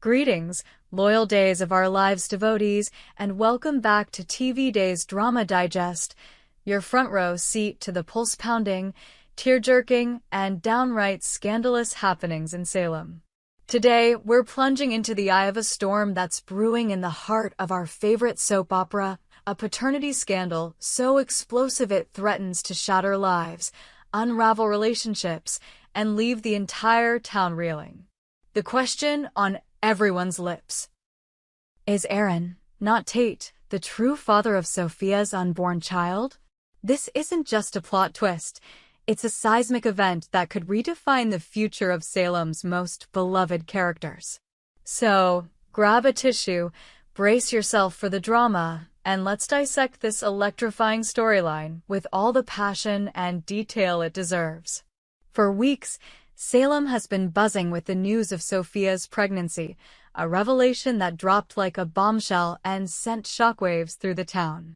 Greetings, loyal Days of Our Lives devotees, and welcome back to TV Days Drama Digest, your front row seat to the pulse-pounding, tear-jerking, and downright scandalous happenings in Salem. Today, we're plunging into the eye of a storm that's brewing in the heart of our favorite soap opera, a paternity scandal so explosive it threatens to shatter lives, unravel relationships, and leave the entire town reeling. The question on everyone's lips: is Aaron, not Tate, the true father of Sophia's unborn child? This isn't just a plot twist. It's a seismic event that could redefine the future of Salem's most beloved characters. So, grab a tissue, brace yourself for the drama, and let's dissect this electrifying storyline with all the passion and detail it deserves. For weeks, Salem has been buzzing with the news of Sophia's pregnancy, a revelation that dropped like a bombshell and sent shockwaves through the town.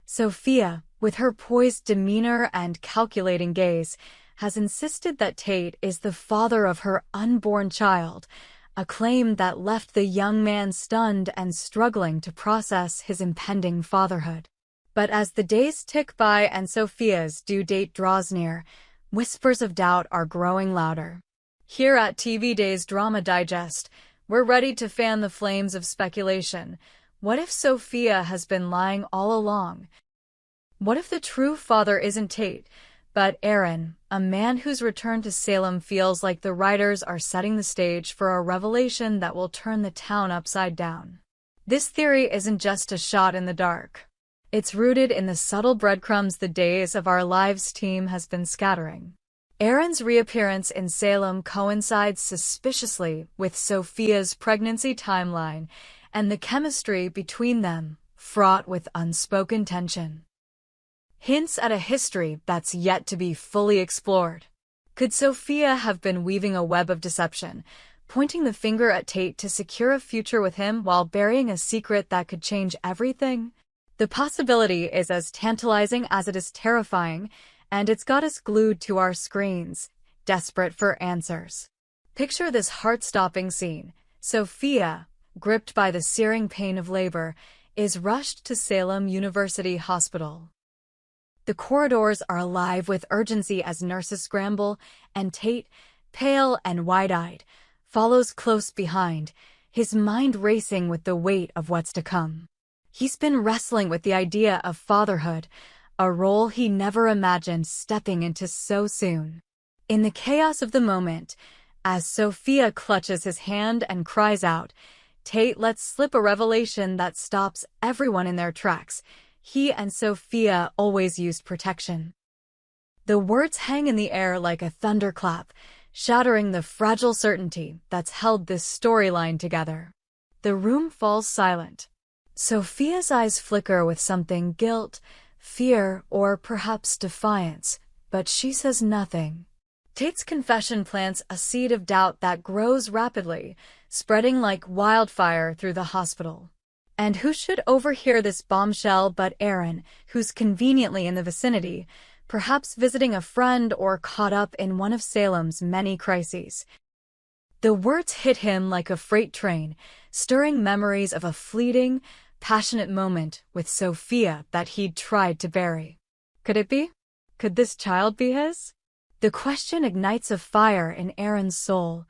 Sophia, with her poised demeanor and calculating gaze, has insisted that Tate is the father of her unborn child, a claim that left the young man stunned and struggling to process his impending fatherhood. But as the days tick by and Sophia's due date draws near, whispers of doubt are growing louder. Here at TV Days Drama Digest, we're ready to fan the flames of speculation. What if Sophia has been lying all along? What if the true father isn't Tate, but Aaron, a man whose return to Salem feels like the writers are setting the stage for a revelation that will turn the town upside down? This theory isn't just a shot in the dark. It's rooted in the subtle breadcrumbs the Days of Our Lives team has been scattering. Aaron's reappearance in Salem coincides suspiciously with Sophia's pregnancy timeline, and the chemistry between them, fraught with unspoken tension. Hints at a history that's yet to be fully explored. Could Sophia have been weaving a web of deception, pointing the finger at Tate to secure a future with him while burying a secret that could change everything? The possibility is as tantalizing as it is terrifying, and it's got us glued to our screens, desperate for answers. Picture this heart-stopping scene. Sophia, gripped by the searing pain of labor, is rushed to Salem University Hospital. The corridors are alive with urgency as nurses scramble, and Tate, pale and wide-eyed, follows close behind, his mind racing with the weight of what's to come. He's been wrestling with the idea of fatherhood, a role he never imagined stepping into so soon. In the chaos of the moment, as Sophia clutches his hand and cries out, Tate lets slip a revelation that stops everyone in their tracks. He and Sophia always used protection. The words hang in the air like a thunderclap, shattering the fragile certainty that's held this storyline together. The room falls silent. Sophia's eyes flicker with something: guilt, fear, or perhaps defiance, but she says nothing. Tate's confession plants a seed of doubt that grows rapidly, spreading like wildfire through the hospital. And who should overhear this bombshell but Aaron, who's conveniently in the vicinity, perhaps visiting a friend or caught up in one of Salem's many crises. The words hit him like a freight train, stirring memories of a fleeting, passionate moment with Sophia that he'd tried to bury. Could it be? Could this child be his? The question ignites a fire in Aaron's soul,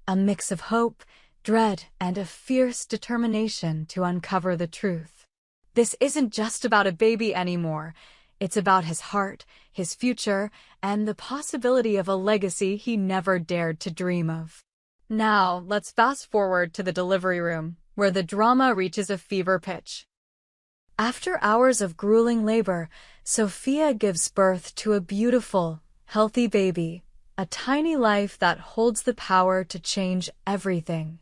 a mix of hope, dread, and a fierce determination to uncover the truth. This isn't just about a baby anymore. It's about his heart, his future, and the possibility of a legacy he never dared to dream of. Now, let's fast forward to the delivery room, where the drama reaches a fever pitch. After hours of grueling labor, Sophia gives birth to a beautiful, healthy baby, a tiny life that holds the power to change everything.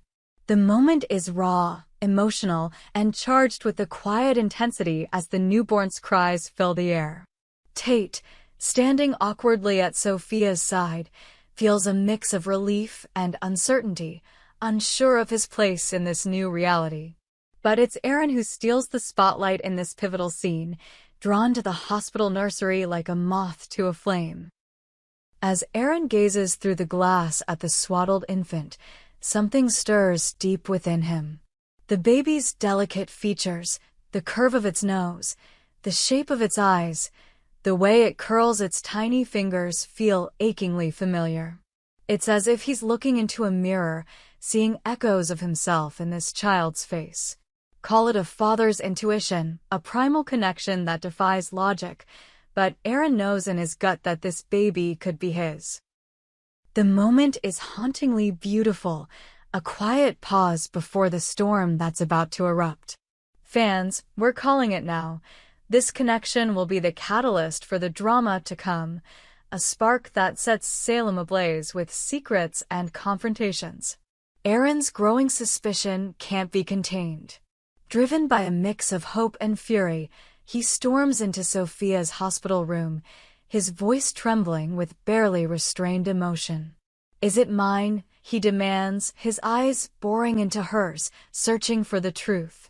The moment is raw, emotional, and charged with a quiet intensity as the newborn's cries fill the air. Tate, standing awkwardly at Sophia's side, feels a mix of relief and uncertainty, unsure of his place in this new reality. But it's Aaron who steals the spotlight in this pivotal scene, drawn to the hospital nursery like a moth to a flame. As Aaron gazes through the glass at the swaddled infant, something stirs deep within him. The baby's delicate features, the curve of its nose, the shape of its eyes, the way it curls its tiny fingers feel achingly familiar. It's as if he's looking into a mirror, seeing echoes of himself in this child's face. Call it a father's intuition, a primal connection that defies logic, but Aaron knows in his gut that this baby could be his. The moment is hauntingly beautiful, a quiet pause before the storm that's about to erupt. Fans, we're calling it now. This connection will be the catalyst for the drama to come, a spark that sets Salem ablaze with secrets and confrontations. Aaron's growing suspicion can't be contained. Driven by a mix of hope and fury, he storms into Sophia's hospital room, his voice trembling with barely restrained emotion. "Is it mine?" he demands, his eyes boring into hers, searching for the truth.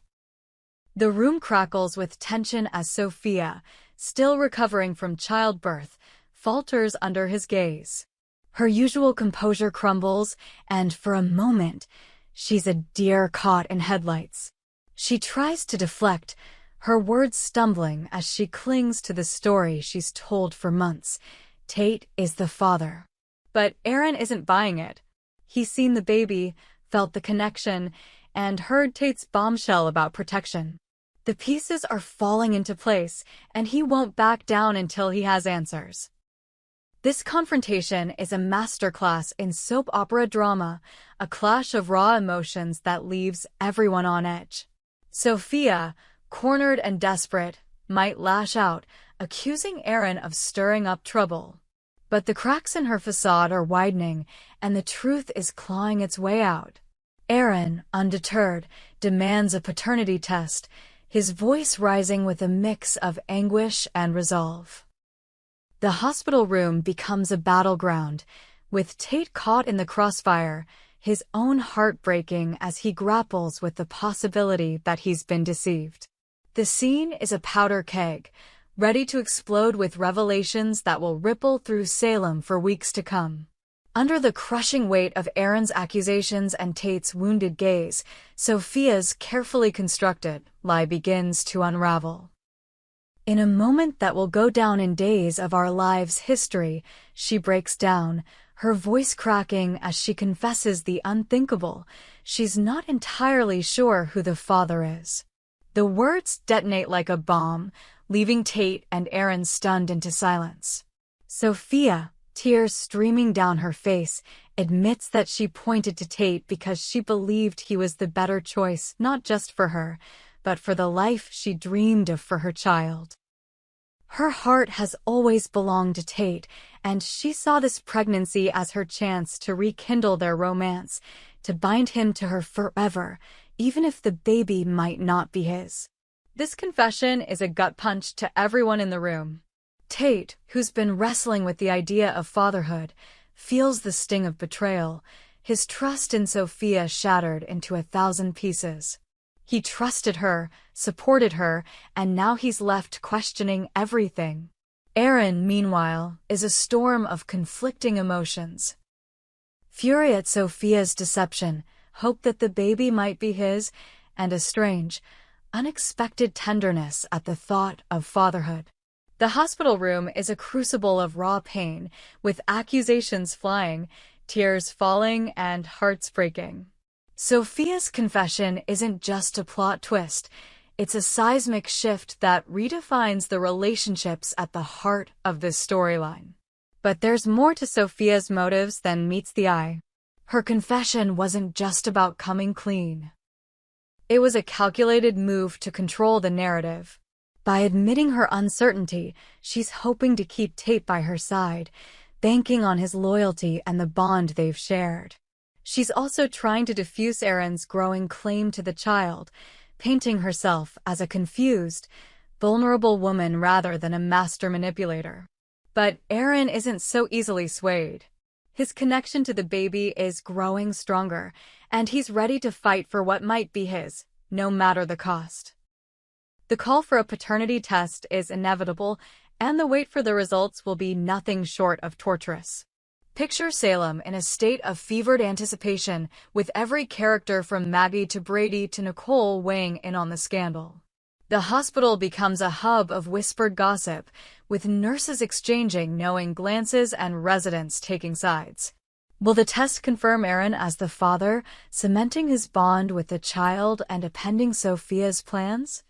The room crackles with tension as Sophia, still recovering from childbirth, falters under his gaze. Her usual composure crumbles, and for a moment, she's a deer caught in headlights. She tries to deflect, her words stumbling as she clings to the story she's told for months. Tate is the father. But Aaron isn't buying it. He's seen the baby, felt the connection, and heard Tate's bombshell about protection. The pieces are falling into place, and he won't back down until he has answers. This confrontation is a masterclass in soap opera drama, a clash of raw emotions that leaves everyone on edge. Sophia, cornered and desperate, might lash out, accusing Aaron of stirring up trouble. But the cracks in her facade are widening, and the truth is clawing its way out. Aaron, undeterred, demands a paternity test, his voice rising with a mix of anguish and resolve. The hospital room becomes a battleground, with Tate caught in the crossfire, his own heart breaking as he grapples with the possibility that he's been deceived. The scene is a powder keg, ready to explode with revelations that will ripple through Salem for weeks to come. Under the crushing weight of Aaron's accusations and Tate's wounded gaze, Sophia's carefully constructed lie begins to unravel. In a moment that will go down in days of our lives' history, she breaks down, her voice cracking as she confesses the unthinkable. She's not entirely sure who the father is. The words detonate like a bomb, leaving Tate and Aaron stunned into silence. Sophia, tears streaming down her face, admits that she pointed to Tate because she believed he was the better choice, not just for her, but for the life she dreamed of for her child. Her heart has always belonged to Tate, and she saw this pregnancy as her chance to rekindle their romance, to bind him to her forever, even if the baby might not be his. This confession is a gut punch to everyone in the room. Tate, who's been wrestling with the idea of fatherhood, feels the sting of betrayal, his trust in Sophia shattered into 1,000 pieces. He trusted her, supported her, and now he's left questioning everything. Aaron, meanwhile, is a storm of conflicting emotions. Fury at Sophia's deception, hope that the baby might be his, and a strange, unexpected tenderness at the thought of fatherhood. The hospital room is a crucible of raw pain, with accusations flying, tears falling, and hearts breaking. Sophia's confession isn't just a plot twist, it's a seismic shift that redefines the relationships at the heart of this storyline. But there's more to Sophia's motives than meets the eye. Her confession wasn't just about coming clean. It was a calculated move to control the narrative. By admitting her uncertainty, she's hoping to keep Tate by her side, banking on his loyalty and the bond they've shared. She's also trying to diffuse Aaron's growing claim to the child, painting herself as a confused, vulnerable woman rather than a master manipulator. But Aaron isn't so easily swayed. His connection to the baby is growing stronger, and he's ready to fight for what might be his, no matter the cost. The call for a paternity test is inevitable, and the wait for the results will be nothing short of torturous. Picture Salem in a state of fevered anticipation, with every character from Maggie to Brady to Nicole weighing in on the scandal. The hospital becomes a hub of whispered gossip, with nurses exchanging knowing glances and residents taking sides. Will the test confirm Aaron as the father, cementing his bond with the child and appending Sophia's plans?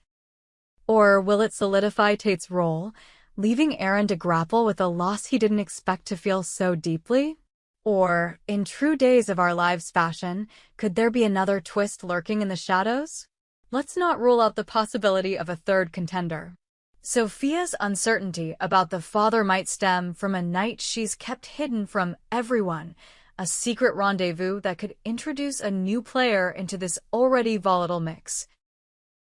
Or will it solidify Tate's role, leaving Aaron to grapple with a loss he didn't expect to feel so deeply? Or, in true Days of Our Lives fashion, could there be another twist lurking in the shadows? Let's not rule out the possibility of a third contender. Sophia's uncertainty about the father might stem from a night she's kept hidden from everyone, a secret rendezvous that could introduce a new player into this already volatile mix.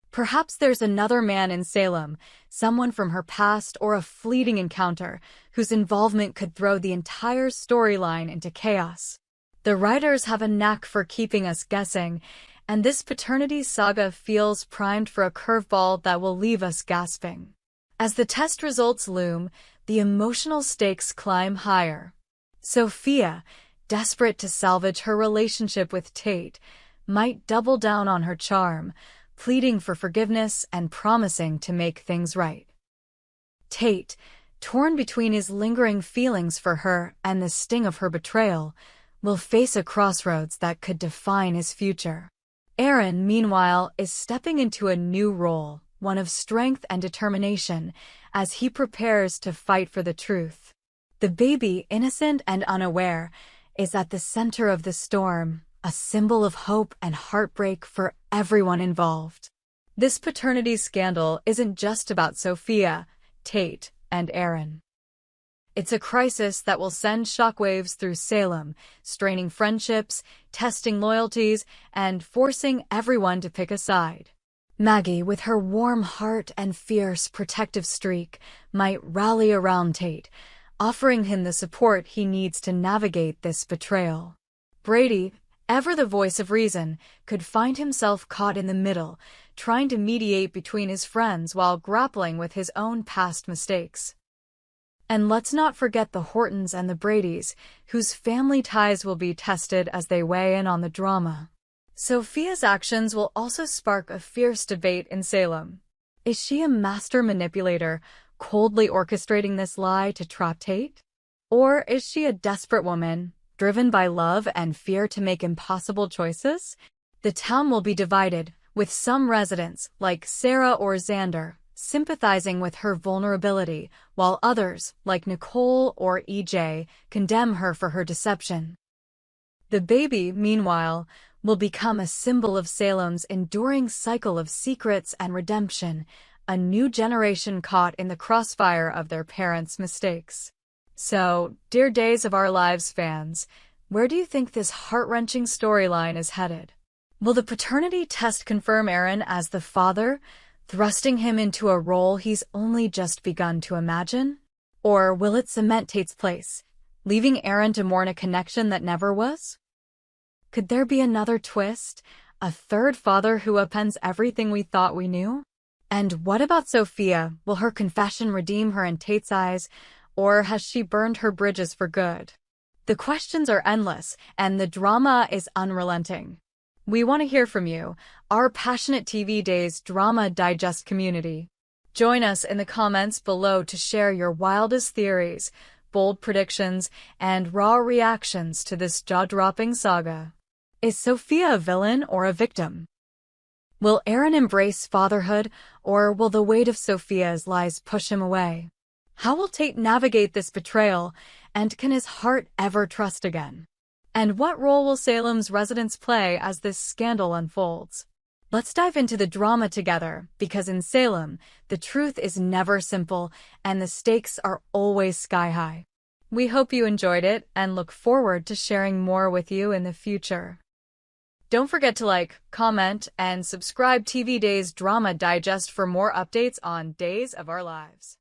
Perhaps there's another man in Salem, someone from her past or a fleeting encounter, whose involvement could throw the entire storyline into chaos. The writers have a knack for keeping us guessing, and this paternity saga feels primed for a curveball that will leave us gasping. As the test results loom, the emotional stakes climb higher. Sophia, desperate to salvage her relationship with Tate, might double down on her charm, pleading for forgiveness and promising to make things right. Tate, torn between his lingering feelings for her and the sting of her betrayal, will face a crossroads that could define his future. Aaron, meanwhile, is stepping into a new role, one of strength and determination, as he prepares to fight for the truth. The baby, innocent and unaware, is at the center of the storm, a symbol of hope and heartbreak for everyone involved. This paternity scandal isn't just about Sophia, Tate, and Aaron. It's a crisis that will send shockwaves through Salem, straining friendships, testing loyalties, and forcing everyone to pick a side. Maggie, with her warm heart and fierce protective streak, might rally around Tate, offering him the support he needs to navigate this betrayal. Brady, ever the voice of reason, could find himself caught in the middle, trying to mediate between his friends while grappling with his own past mistakes. And let's not forget the Hortons and the Bradys, whose family ties will be tested as they weigh in on the drama. Sophia's actions will also spark a fierce debate in Salem. Is she a master manipulator, coldly orchestrating this lie to trap Tate? Or is she a desperate woman, driven by love and fear to make impossible choices? The town will be divided, with some residents, like Sarah or Xander, sympathizing with her vulnerability, while others, like Nicole or EJ, condemn her for her deception. The baby, meanwhile, will become a symbol of Salem's enduring cycle of secrets and redemption, a new generation caught in the crossfire of their parents' mistakes. So, dear Days of Our Lives fans, where do you think this heart-wrenching storyline is headed? Will the paternity test confirm Aaron as the father, thrusting him into a role he's only just begun to imagine? Or will it cement Tate's place, leaving Aaron to mourn a connection that never was? Could there be another twist, a third father who upends everything we thought we knew? And what about Sophia? Will her confession redeem her in Tate's eyes, or has she burned her bridges for good? The questions are endless, and the drama is unrelenting. We want to hear from you, our passionate TV Days Drama Digest community. Join us in the comments below to share your wildest theories, bold predictions, and raw reactions to this jaw-dropping saga. Is Sophia a villain or a victim? Will Aaron embrace fatherhood, or will the weight of Sophia's lies push him away? How will Tate navigate this betrayal, and can his heart ever trust again? And what role will Salem's residents play as this scandal unfolds? Let's dive into the drama together, because in Salem, the truth is never simple, and the stakes are always sky-high. We hope you enjoyed it, and look forward to sharing more with you in the future. Don't forget to like, comment, and subscribe TV Days Drama Digest for more updates on Days of Our Lives.